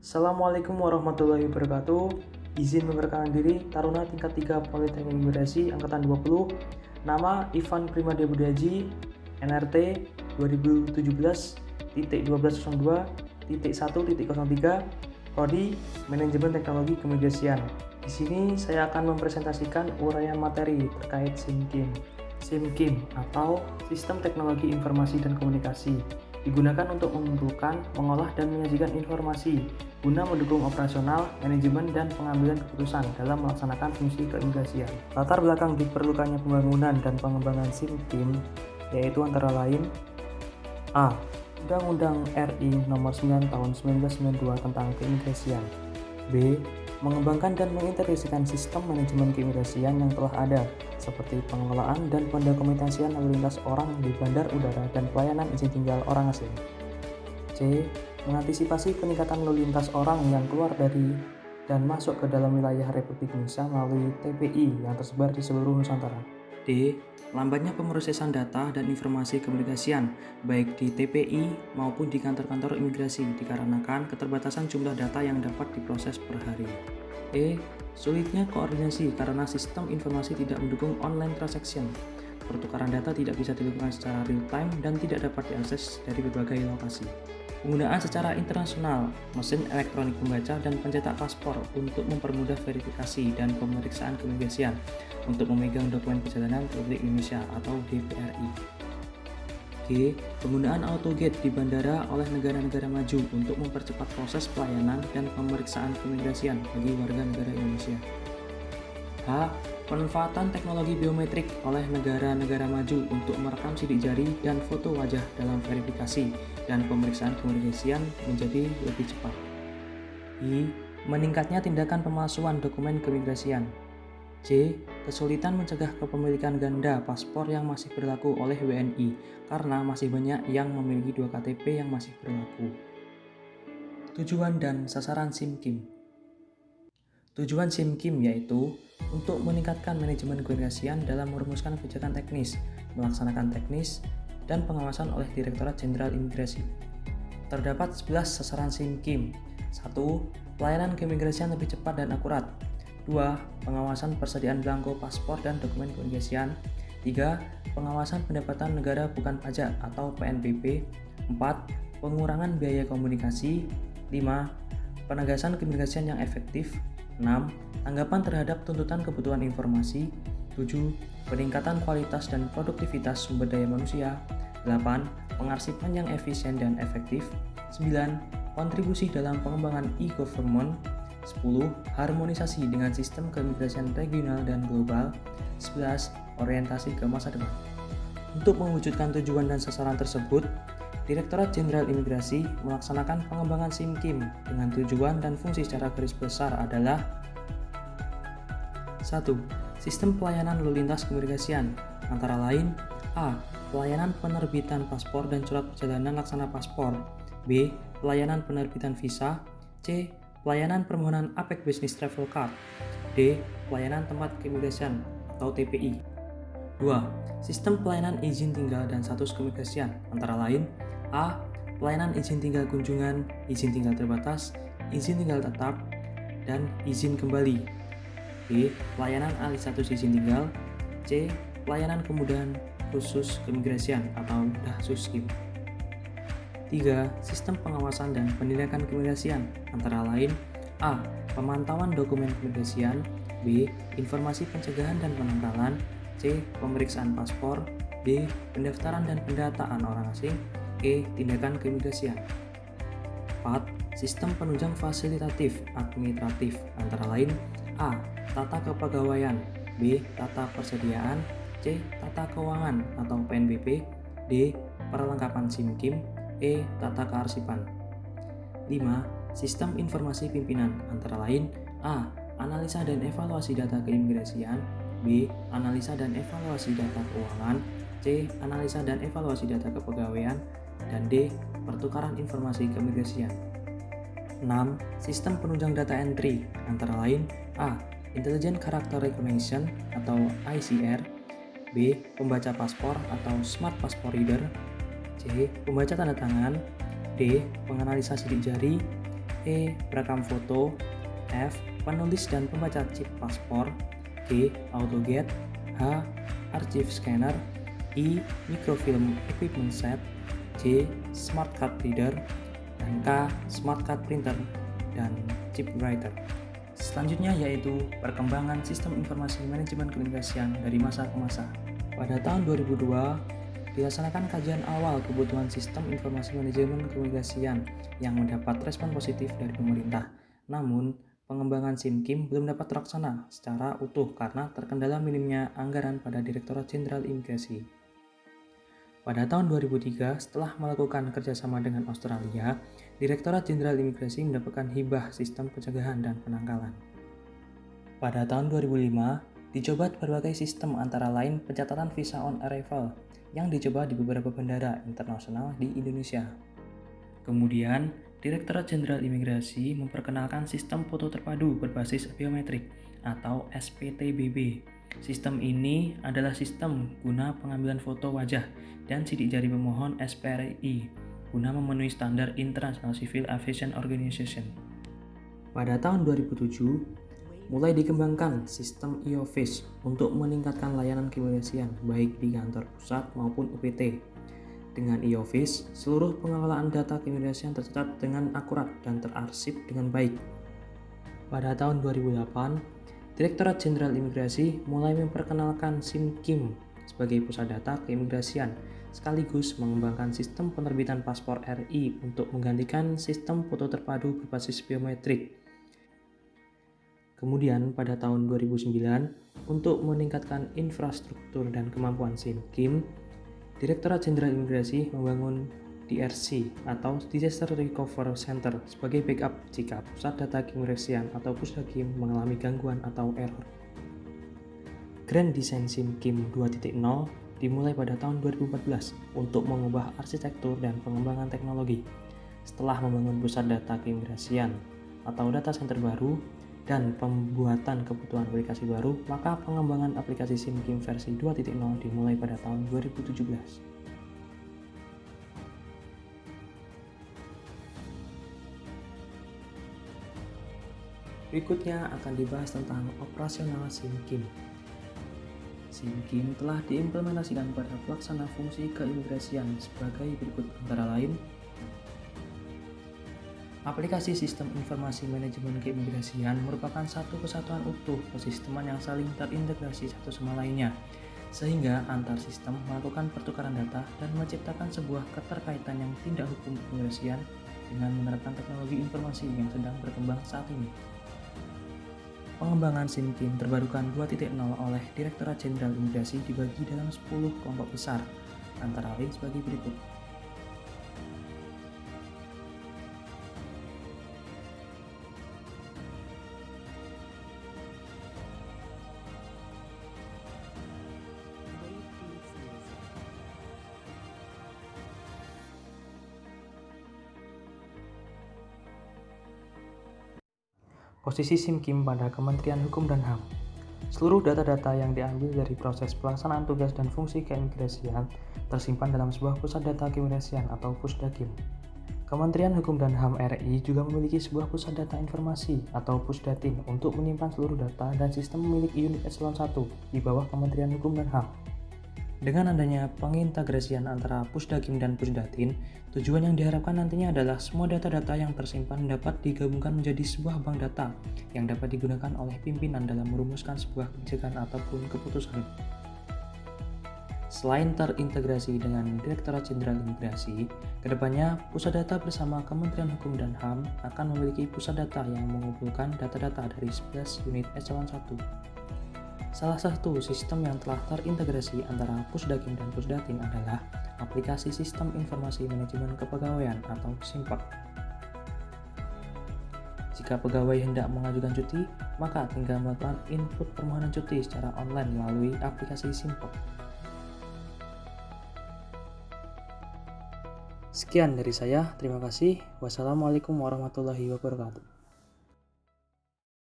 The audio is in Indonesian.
Assalamualaikum warahmatullahi wabarakatuh. Izin memperkenalkan diri, Taruna tingkat 3 Politeknik Imigrasi Angkatan 20. Nama Ivan Primade Budiaji, NRT 2017.1202.1.03, Prodi Manajemen Teknologi Keimigrasian. Di sini saya akan mempresentasikan uraian materi terkait SIMKIM. SIMKIM atau Sistem Teknologi Informasi dan Komunikasi digunakan untuk mengumpulkan, mengolah, dan menyajikan informasi guna mendukung operasional, manajemen, dan pengambilan keputusan dalam melaksanakan fungsi keimigrasian. Latar belakang diperlukannya pembangunan dan pengembangan SIMKIM yaitu antara lain A. Undang-Undang RI Nomor 9 Tahun 1992 tentang Keimigrasian. B. Mengembangkan dan mengintegrasikan sistem manajemen keimigrasian yang telah ada, seperti pengelolaan dan pendokumentasian lalu lintas orang di bandar udara dan pelayanan izin tinggal orang asing. C. Mengantisipasi peningkatan lalu lintas orang yang keluar dari dan masuk ke dalam wilayah Republik Indonesia melalui TPI yang tersebar di seluruh Nusantara. D. Lambatnya pemrosesan data dan informasi keimigrasian, baik di TPI maupun di kantor-kantor imigrasi dikarenakan keterbatasan jumlah data yang dapat diproses per hari. E. Sulitnya koordinasi karena sistem informasi tidak mendukung online transaction. Pertukaran data tidak bisa dilakukan secara real-time dan tidak dapat diakses dari berbagai lokasi. Penggunaan secara internasional, mesin elektronik pembaca dan pencetak paspor untuk mempermudah verifikasi dan pemeriksaan keimigrasian untuk memegang dokumen perjalanan Republik Indonesia atau DPRI. G. Penggunaan autogate di bandara oleh negara-negara maju untuk mempercepat proses pelayanan dan pemeriksaan keimigrasian bagi warga negara Indonesia. H. Pemanfaatan teknologi biometrik oleh negara-negara maju untuk merekam sidik jari dan foto wajah dalam verifikasi dan pemeriksaan keimigrasian menjadi lebih cepat. I. Meningkatnya tindakan pemalsuan dokumen keimigrasian. J. Kesulitan mencegah kepemilikan ganda paspor yang masih berlaku oleh WNI karena masih banyak yang memiliki 2 KTP yang masih berlaku. Tujuan dan sasaran SIMKIM. Tujuan SIMKIM yaitu untuk meningkatkan manajemen keimigrasian dalam merumuskan kebijakan teknis, melaksanakan teknis, dan pengawasan oleh Direktorat Jenderal Imigrasi. Terdapat 11 sasaran SIMKIM. 1. Pelayanan keimigrasian lebih cepat dan akurat. 2. Pengawasan persediaan belangko paspor dan dokumen keimigrasian. 3. Pengawasan pendapatan negara bukan pajak atau PNBP. 4. Pengurangan biaya komunikasi. 5. Penegasan keimigrasian yang efektif. 6. Tanggapan terhadap tuntutan kebutuhan informasi. 7. Peningkatan kualitas dan produktivitas sumber daya manusia. 8. Pengarsipan yang efisien dan efektif. 9. Kontribusi dalam pengembangan e-government. 10. Harmonisasi dengan sistem keimigrasian regional dan global. 11. Orientasi ke masa depan. Untuk mewujudkan tujuan dan sasaran tersebut, Direktorat Jenderal Imigrasi melaksanakan pengembangan SIMKIM dengan tujuan dan fungsi secara garis besar adalah 1. Sistem pelayanan lalu lintas keimigrasian, antara lain A. Pelayanan penerbitan paspor dan surat perjalanan laksana paspor. B. Pelayanan penerbitan visa. C. Pelayanan permohonan APEK Business Travel Card. D. Pelayanan tempat keimigrasian atau TPI. 2. Sistem pelayanan izin tinggal dan status keimigrasian, antara lain A. Pelayanan izin tinggal kunjungan, izin tinggal terbatas, izin tinggal tetap, dan izin kembali. B. Pelayanan alih status izin tinggal. C. Pelayanan kemudahan khusus keimigrasian atau DAHSUSKIM. 3. Sistem pengawasan dan penindakan keimigrasian, antara lain A. Pemantauan dokumen keimigrasian. B. Informasi pencegahan dan penangkalan. C. Pemeriksaan paspor. D. Pendaftaran dan pendataan orang asing. E. Tindakan keimigrasian. 4. Sistem penunjang fasilitatif administratif, antara lain A. Tata kepegawaian. B. Tata persediaan. C. Tata keuangan atau PNBP. D. Perlengkapan SIMKIM. E. Tata kearsipan. 5. Sistem informasi pimpinan, antara lain A. Analisa dan evaluasi data keimigrasian. B. Analisa dan evaluasi data keuangan. C. Analisa dan evaluasi data kepegawaian. Dan D. Pertukaran informasi keimigrasian. 6. Sistem penunjang data entry, antara lain A. Intelligent Character Recognition atau ICR. B. Pembaca paspor atau Smart Passport Reader. C. Pembaca tanda tangan. D. Penganalisa sidik jari. E. Perekam foto. F. Penulis dan pembaca chip paspor. G. AutoGate. H. Archive scanner. I. Microfilm equipment set. J. Smart card reader. Dan K. Smart card printer dan chip writer. Selanjutnya yaitu perkembangan sistem informasi manajemen komunikasian dari masa ke masa. Pada tahun 2002, dilaksanakan kajian awal kebutuhan sistem informasi manajemen komunikasian yang mendapat respon positif dari pemerintah. Namun, pengembangan SIMKIM belum dapat terlaksana secara utuh karena terkendala minimnya anggaran pada Direktorat Jenderal Imigrasi. Pada tahun 2003, setelah melakukan kerjasama dengan Australia, Direktorat Jenderal Imigrasi mendapatkan hibah sistem pencegahan dan penangkalan. Pada tahun 2005, dicoba berbagai sistem antara lain pencatatan visa on arrival yang dicoba di beberapa bandara internasional di Indonesia. Kemudian, Direktorat Jenderal Imigrasi memperkenalkan sistem foto terpadu berbasis biometrik atau SPTBB. Sistem ini adalah sistem guna pengambilan foto wajah dan sidik jari pemohon SPRI guna memenuhi standar International Civil Aviation Organization. Pada tahun 2007, mulai dikembangkan sistem e-office untuk meningkatkan layanan keimigrasian baik di kantor pusat maupun UPT. Dengan e-office, seluruh pengelolaan data keimigrasian tercatat dengan akurat dan terarsip dengan baik. Pada tahun 2008, Direktorat Jenderal Imigrasi mulai memperkenalkan SIMKIM sebagai pusat data keimigrasian, sekaligus mengembangkan sistem penerbitan paspor RI untuk menggantikan sistem foto terpadu berbasis biometrik. Kemudian pada tahun 2009, untuk meningkatkan infrastruktur dan kemampuan SIMKIM, Direktorat Jenderal Imigrasi membangun DRC atau Disaster Recovery Center sebagai backup jika pusat data keimigrasian atau Pusdakim mengalami gangguan atau error. Grand Design SIMKIM 2.0 dimulai pada tahun 2014 untuk mengubah arsitektur dan pengembangan teknologi. Setelah membangun pusat data keimigrasian atau data center baru dan pembuatan kebutuhan aplikasi baru, maka pengembangan aplikasi SIMKIM versi 2.0 dimulai pada tahun 2017. Berikutnya akan dibahas tentang operasional SIMKIM. SIMKIM telah diimplementasikan pada pelaksana fungsi keimigrasian sebagai berikut antara lain: aplikasi sistem informasi manajemen keimigrasian merupakan satu kesatuan utuh kesisteman yang saling terintegrasi satu sama lainnya, sehingga antar sistem melakukan pertukaran data dan menciptakan sebuah keterkaitan yang tindak hukum keimigrasian dengan menerapkan teknologi informasi yang sedang berkembang saat ini. Pengembangan SIMKIM terbarukan 2.0 oleh Direktorat Jenderal Imigrasi dibagi dalam 10 kelompok besar, antara lain sebagai berikut. Posisi SIMKIM pada Kementerian Hukum dan HAM. Seluruh data-data yang diambil dari proses pelaksanaan tugas dan fungsi keimigrasian tersimpan dalam sebuah pusat data keimigrasian atau Pusdakim. Kementerian Hukum dan HAM RI juga memiliki sebuah pusat data informasi atau Pusdatin untuk menyimpan seluruh data dan sistem milik unit eselon 1 di bawah Kementerian Hukum dan HAM. Dengan adanya pengintegrasian antara Pusdakim dan Pusdatin, tujuan yang diharapkan nantinya adalah semua data-data yang tersimpan dapat digabungkan menjadi sebuah bank data yang dapat digunakan oleh pimpinan dalam merumuskan sebuah kebijakan ataupun keputusan. Selain terintegrasi dengan Direktorat Jenderal Imigrasi, kedepannya pusat data bersama Kementerian Hukum dan HAM akan memiliki pusat data yang mengumpulkan data-data dari 11 unit eselon 1. Salah satu sistem yang telah terintegrasi antara Pusdakim dan Pusdatin adalah aplikasi Sistem Informasi Manajemen Kepegawaian atau SIMPAK. Jika pegawai hendak mengajukan cuti, maka tinggal melakukan input permohonan cuti secara online melalui aplikasi SIMPAK. Sekian dari saya, terima kasih. Wassalamualaikum warahmatullahi wabarakatuh.